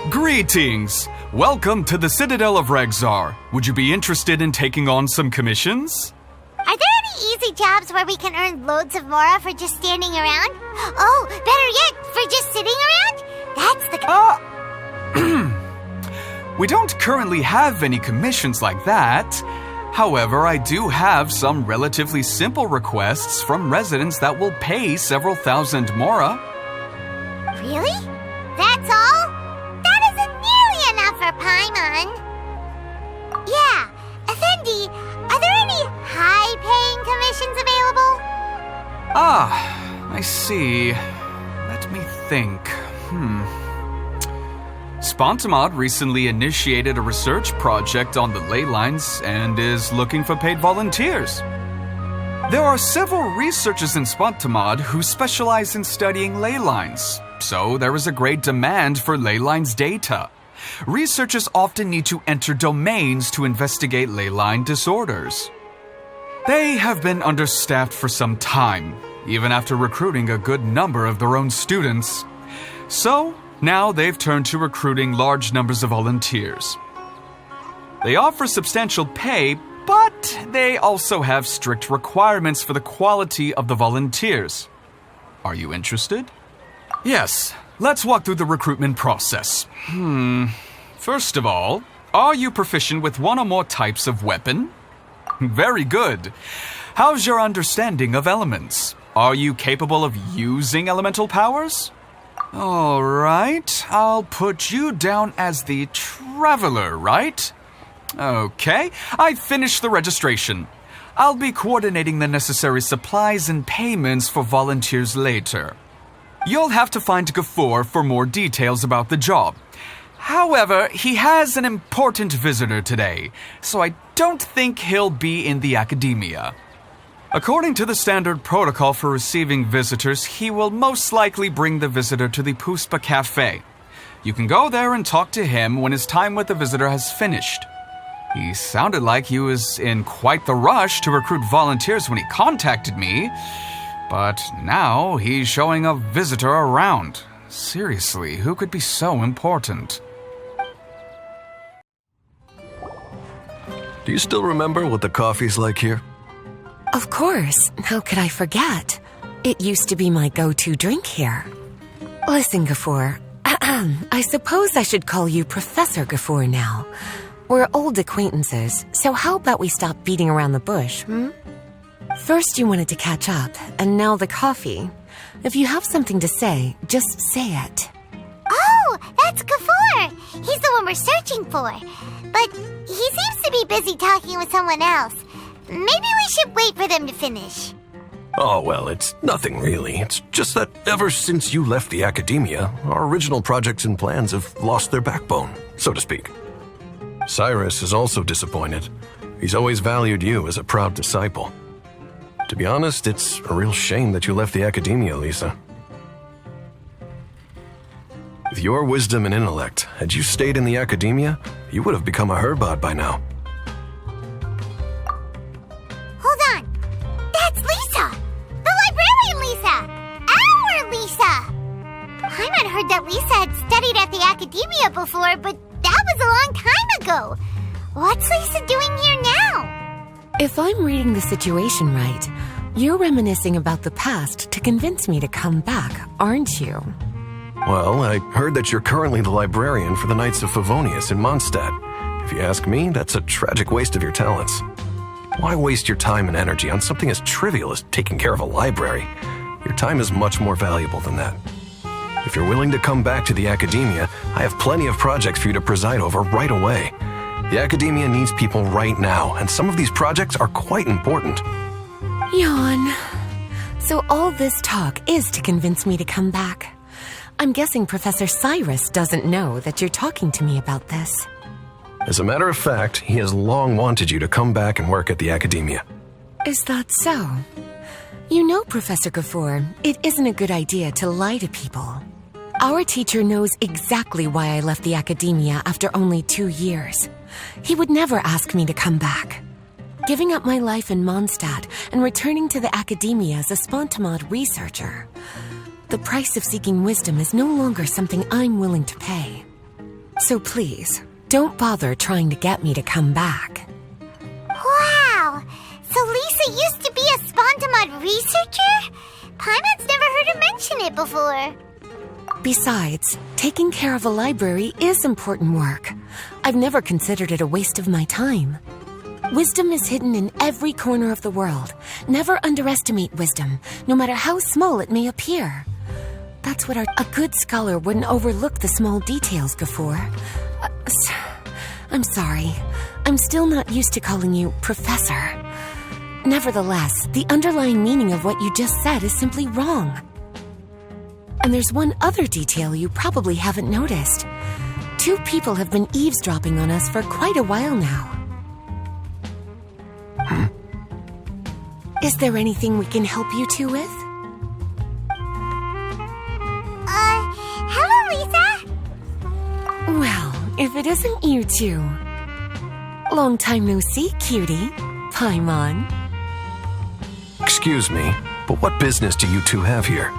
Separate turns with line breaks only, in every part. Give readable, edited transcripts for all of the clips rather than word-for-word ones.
Greetings! Welcome to the Citadel of Regzar. Would you be interested in taking on some commissions?
Are there any easy jobs where we can earn loads of mora for just standing around? Oh, better yet, for just sitting around? That's the...
We don't currently have any commissions like that. However, I do have some relatively simple requests from residents that will pay several thousand mora.
Really? That's all? That isn't nearly enough for Paimon. Yeah, Effendi, are there any high-paying commissions available?
Ah, I see. Let me think. Spontamod recently initiated a research project on the ley lines and is looking for paid volunteers. There are several researchers in Spontamod who specialize in studying ley lines, so there is a great demand for ley lines data. Researchers often need to enter domains to investigate ley line disorders. They have been understaffed for some time, even after recruiting a good number of their own students. So, now they've turned to recruiting large numbers of volunteers. They offer substantial pay, but they also have strict requirements for the quality of the volunteers. Are you interested? Yes, let's walk through the recruitment process. First of all, are you proficient with one or more types of weapon? Very good. How's your understanding of elements? Are you capable of using elemental powers? All right, I'll put you down as the traveler, right? Okay, I finished the registration. I'll be coordinating the necessary supplies and payments for volunteers later. You'll have to find Gafoor for more details about the job. However, he has an important visitor today, so I don't think he'll be in the academia. According to the standard protocol for receiving visitors, he will most likely bring the visitor to the Puspa Cafe. You can go there and talk to him when his time with the visitor has finished. He sounded like he was in quite the rush to recruit volunteers when he contacted me, but now he's showing a visitor around. Seriously, who could be so important?
Do you still remember what the coffee's like here?
Of course. How could I forget? It used to be my go-to drink here. Listen, Gafoor. I suppose I should call you Professor Gafoor now. We're old acquaintances, so how about we stop beating around the bush, First you wanted to catch up, and now the coffee. If you have something to say, just say it.
Oh, that's Gafoor. He's the one we're searching for. But he seems to be busy talking with someone else. Maybe we should wait for them to finish.
Oh, well, it's nothing really. It's just that ever since you left the academia, our original projects and plans have lost their backbone, so to speak. Cyrus is also disappointed. He's always valued you as a proud disciple. To be honest, it's a real shame that you left the academia, Lisa. With your wisdom and intellect, had you stayed in the academia, you would have become a Herbot by now.
Hold on. That's Lisa! The librarian Lisa! Our Lisa! Paimon heard that Lisa had studied at the academia before, but that was a long time ago. What's Lisa doing here now?
If I'm reading the situation right, you're reminiscing about the past to convince me to come back, aren't you?
Well, I heard that you're currently the librarian for the Knights of Favonius in Mondstadt. If you ask me, that's a tragic waste of your talents. Why waste your time and energy on something as trivial as taking care of a library? Your time is much more valuable than that. If you're willing to come back to the academia, I have plenty of projects for you to preside over right away. The academia needs people right now, and some of these projects are quite important.
Yawn. So all this talk is to convince me to come back. I'm guessing Professor Cyrus doesn't know that you're talking to me about this.
As a matter of fact, he has long wanted you to come back and work at the academia.
Is that so? You know, Professor Gafoor, it isn't a good idea to lie to people. Our teacher knows exactly why I left the academia after only 2 years. He would never ask me to come back. Giving up my life in Mondstadt and returning to the academia as a Spontamod researcher. The price of seeking wisdom is no longer something I'm willing to pay. So please, don't bother trying to get me to come back.
Wow! So Lisa used to be a Spontamod researcher? Paimon's never heard her mention it before.
Besides, taking care of a library is important work. I've never considered it a waste of my time. Wisdom is hidden in every corner of the world. Never underestimate wisdom, no matter how small it may appear. That's what a good scholar wouldn't overlook the small details, Gafur. I'm sorry. I'm still not used to calling you Professor. Nevertheless, the underlying meaning of what you just said is simply wrong. And there's one other detail you probably haven't noticed. 2 people have been eavesdropping on us for quite a while now. Is there anything we can help you two with?
Hello, Lisa!
Well, if it isn't you two. Long time no see, cutie. Paimon.
Excuse me, but what business do you two have here?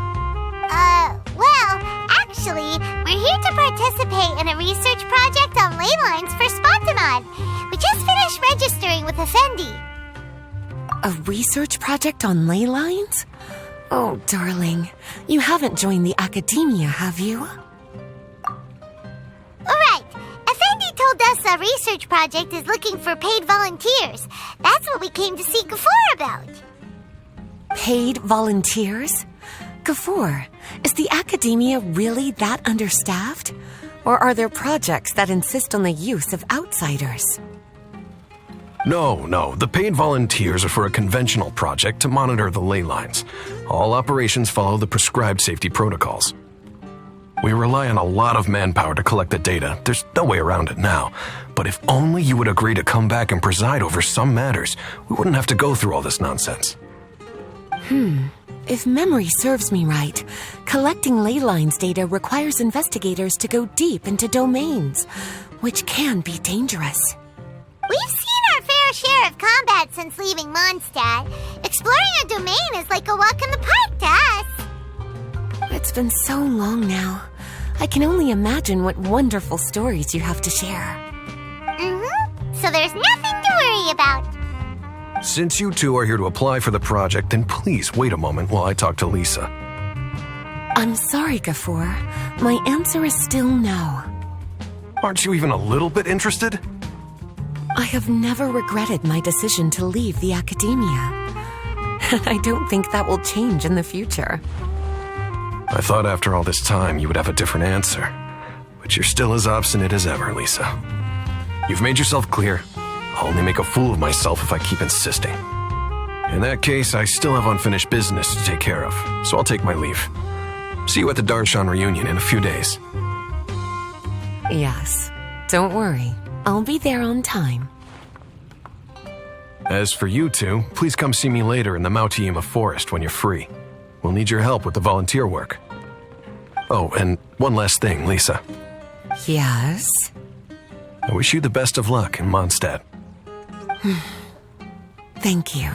Well, actually, we're here to participate in a research project on ley lines for Spontamod. We just finished registering with Effendi.
A research project on ley lines? Oh, darling, you haven't joined the academia, have you?
Alright, Effendi told us a research project is looking for paid volunteers. That's what we came to see Gafur about.
Paid volunteers? Gafur, is the academia really that understaffed? Or are there projects that insist on the use of outsiders?
No, the paid volunteers are for a conventional project to monitor the ley lines. All operations follow the prescribed safety protocols. We rely on a lot of manpower to collect the data. There's no way around it now. But if only you would agree to come back and preside over some matters, we wouldn't have to go through all this nonsense.
If memory serves me right, collecting ley lines data requires investigators to go deep into domains, which can be dangerous.
We've seen our fair share of combat since leaving Mondstadt. Exploring a domain is like a walk in the park to us.
It's been so long now. I can only imagine what wonderful stories you have to share.
So there's nothing to worry about.
Since you two are here to apply for the project, then please wait a moment while I talk to Lisa.
I'm sorry, Gafur. My answer is still no.
Aren't you even a little bit interested?
I have never regretted my decision to leave the academia. And I don't think that will change in the future.
I thought after all this time you would have a different answer. But you're still as obstinate as ever, Lisa. You've made yourself clear. I'll only make a fool of myself if I keep insisting. In that case, I still have unfinished business to take care of, so I'll take my leave. See you at the Darshan reunion in a few days.
Yes, don't worry. I'll be there on time.
As for you two, please come see me later in the Mautiima forest when you're free. We'll need your help with the volunteer work. Oh, and one last thing, Lisa.
Yes?
I wish you the best of luck in Mondstadt.
Thank you.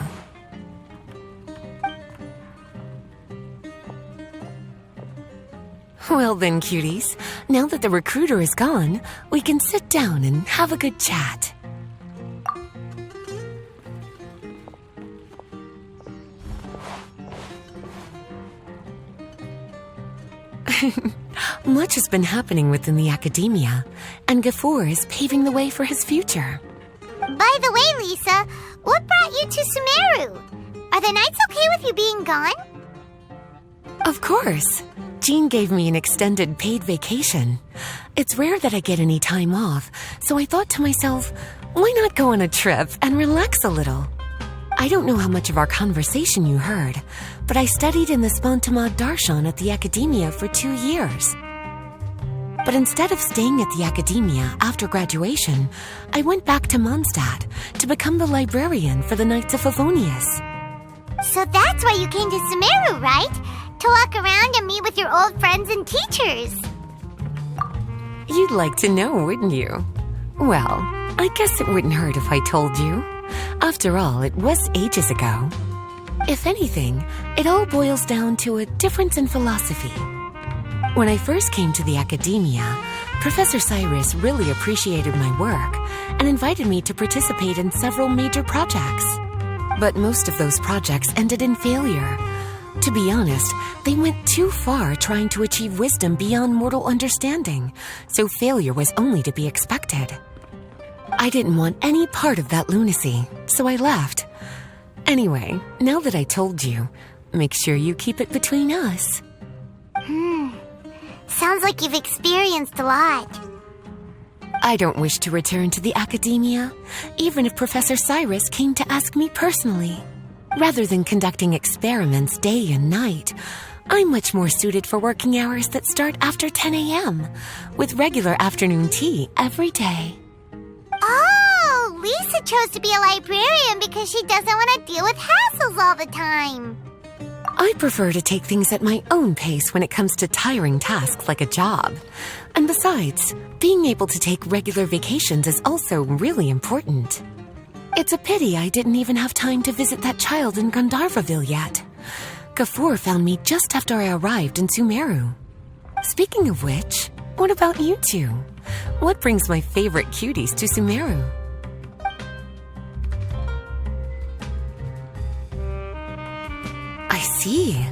Well then, cuties, now that the recruiter is gone, we can sit down and have a good chat. Much has been happening within the academia, and Gafur is paving the way for his future.
By the way, Lisa, what brought you to Sumeru? Are the nights okay with you being gone?
Of course. Jean gave me an extended paid vacation. It's rare that I get any time off, so I thought to myself, why not go on a trip and relax a little? I don't know how much of our conversation you heard, but I studied in the Spontamod Darshan at the academia for 2 years. But instead of staying at the academia after graduation, I went back to Mondstadt to become the librarian for the Knights of Favonius.
So that's why you came to Sumeru, right? To walk around and meet with your old friends and teachers.
You'd like to know, wouldn't you? Well, I guess it wouldn't hurt if I told you. After all, it was ages ago. If anything, it all boils down to a difference in philosophy. When I first came to the academia, Professor Cyrus really appreciated my work and invited me to participate in several major projects. But most of those projects ended in failure. To be honest, they went too far trying to achieve wisdom beyond mortal understanding, so failure was only to be expected. I didn't want any part of that lunacy, so I left. Anyway, now that I told you, make sure you keep it between us.
Sounds like you've experienced a lot.
I don't wish to return to the academia, even if Professor Cyrus came to ask me personally. Rather than conducting experiments day and night, I'm much more suited for working hours that start after 10 a.m., with regular afternoon tea every day.
Oh, Lisa chose to be a librarian because she doesn't want to deal with hassles all the time.
I prefer to take things at my own pace when it comes to tiring tasks like a job. And besides, being able to take regular vacations is also really important. It's a pity I didn't even have time to visit that child in Gandharvaville yet. Gafur found me just after I arrived in Sumeru. Speaking of which, what about you two? What brings my favorite cuties to Sumeru? I see.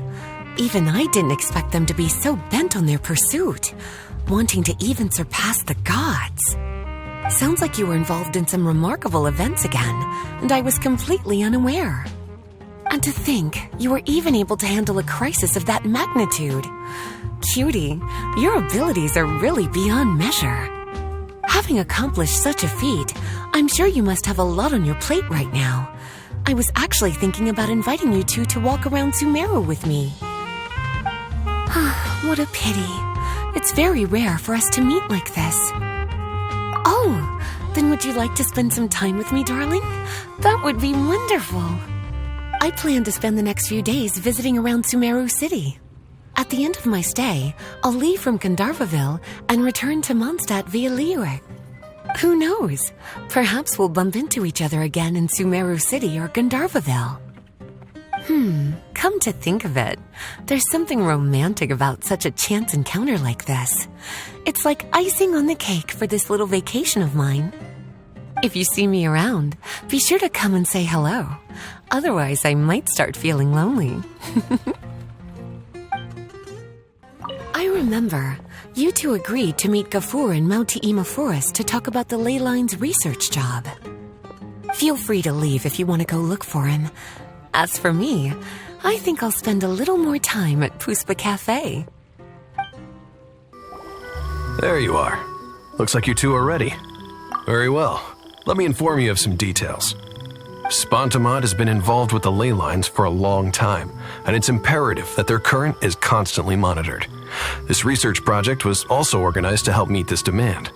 Even I didn't expect them to be so bent on their pursuit, wanting to even surpass the gods. Sounds like you were involved in some remarkable events again, and I was completely unaware. And to think, you were even able to handle a crisis of that magnitude. Cutie, your abilities are really beyond measure. Having accomplished such a feat, I'm sure you must have a lot on your plate right now. I was actually thinking about inviting you two to walk around Sumeru with me. What a pity. It's very rare for us to meet like this. Oh, then would you like to spend some time with me, darling? That would be wonderful. I plan to spend the next few days visiting around Sumeru City. At the end of my stay, I'll leave from Gandharvaville and return to Mondstadt via Liyue. Who knows? Perhaps we'll bump into each other again in Sumeru City or Gandharvaville. Come to think of it, there's something romantic about such a chance encounter like this. It's like icing on the cake for this little vacation of mine. If you see me around, be sure to come and say hello. Otherwise, I might start feeling lonely. I remember, you two agreed to meet Gafur in Mount Te'ima Forest to talk about the ley lines research job. Feel free to leave if you want to go look for him. As for me, I think I'll spend a little more time at Puspa Cafe.
There you are. Looks like you two are ready. Very well. Let me inform you of some details. Spontamod has been involved with the ley lines for a long time, and it's imperative that their current is constantly monitored. This research project was also organized to help meet this demand.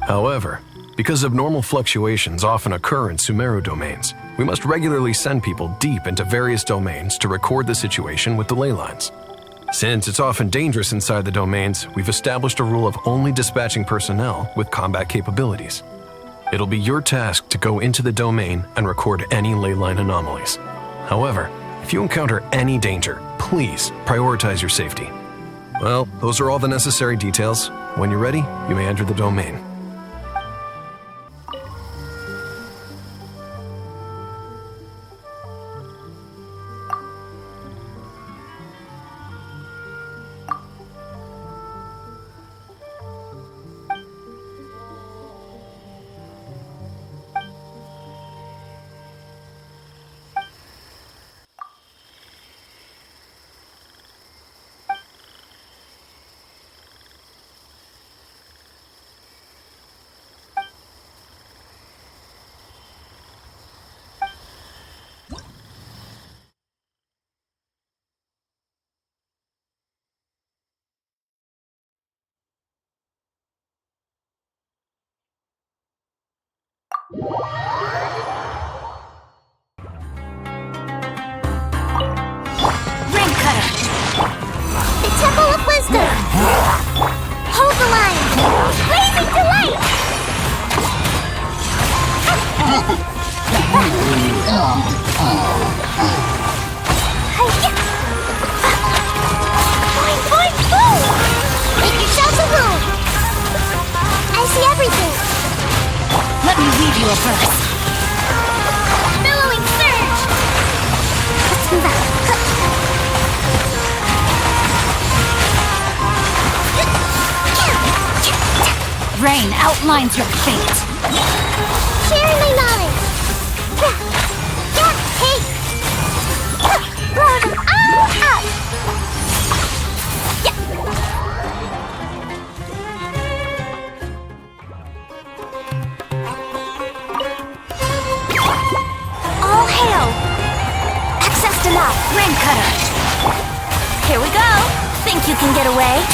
However, because abnormal fluctuations often occur in Sumeru domains, we must regularly send people deep into various domains to record the situation with the ley lines. Since it's often dangerous inside the domains, we've established a rule of only dispatching personnel with combat capabilities. It'll be your task to go into the domain and record any ley line anomalies. However, if you encounter any danger, please prioritize your safety. Well, those are all the necessary details. When you're ready, you may enter the domain.
The Temple of Wisdom! Hold the line! Blazing to light! Boing, boing, boom! Make yourselves a room!
weave you a verse.
Billowing surge! Let's move out.
Rain outlines your fate.
Sharing my knowledge. Hey! Blow them all up! All hail! Access denied.
Rain cutter.
Here we go. Think you can get away?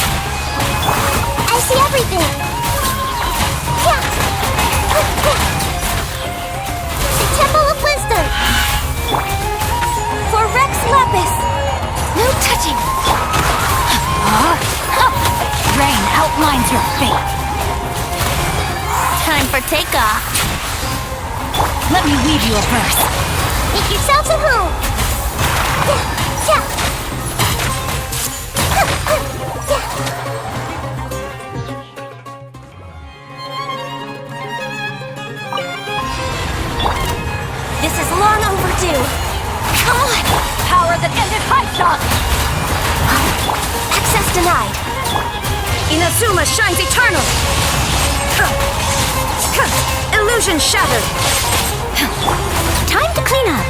I see everything. The Temple of Wisdom. For Rex Lapis. No touching.
Rain outlines your fate.
Time for takeoff.
Let me weave you a verse.
Make yourselves at home. This is long overdue. Come on!
Power that ended high shot.
Access denied.
Inazuma shines eternal. Illusion shattered.
Time to clean up.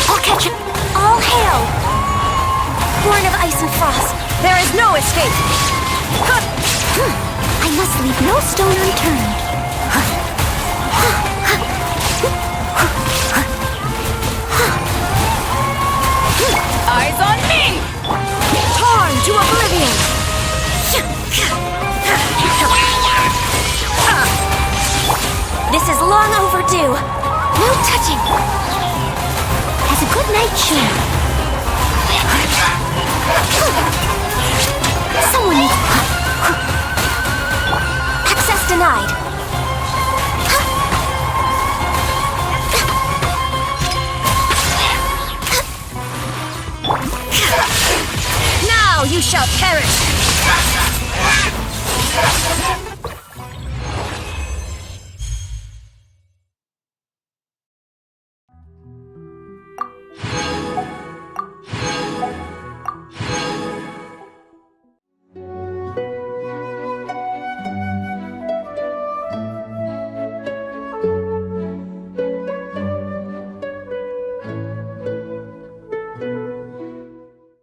I'll catch up. All hail. Born of ice and frost.
There is no escape.
I must leave no stone unturned.
Eyes on me! Torn to oblivion!
This is long overdue. No touching. As a good night should. Someone needs... Access denied.
Now you shall perish!